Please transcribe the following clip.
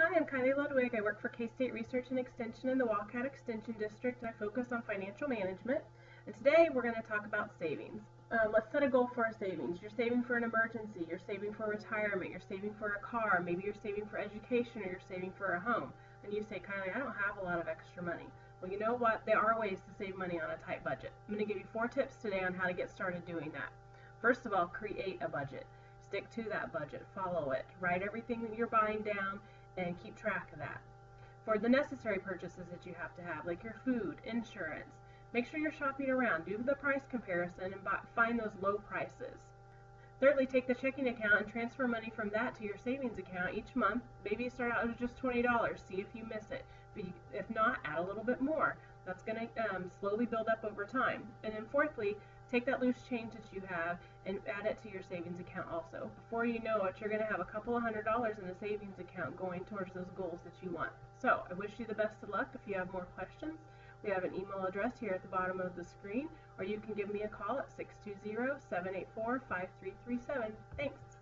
Hi, I'm Kylie Ludwig. I work for K-State Research and Extension in the Wildcat Extension District, and I focus on financial management. And today we're going to talk about savings. Let's set a goal for our savings. You're saving for an emergency, you're saving for retirement, you're saving for a car, maybe you're saving for education, or you're saving for a home. And you say, Kylie, I don't have a lot of extra money. Well, you know what? There are ways to save money on a tight budget. I'm going to give you 4 tips today on how to get started doing that. First of all, create a budget. Stick to that budget, follow it, write everything that you're buying down, and keep track of that. For the necessary purchases that you have to have, like your food, insurance, make sure you're shopping around. Do the price comparison and find those low prices. Thirdly, take the checking account and transfer money from that to your savings account each month. Maybe you start out with just $20. See if you miss it. If not, add a little bit more. That's going to slowly build up over time. And then fourthly, take that loose change that you have and add it to your savings account also. Before you know it, you're going to have a couple of $100s in the savings account going towards those goals that you want. So I wish you the best of luck. If you have more questions, we have an email address here at the bottom of the screen, or you can give me a call at 620-784-5337. Thanks.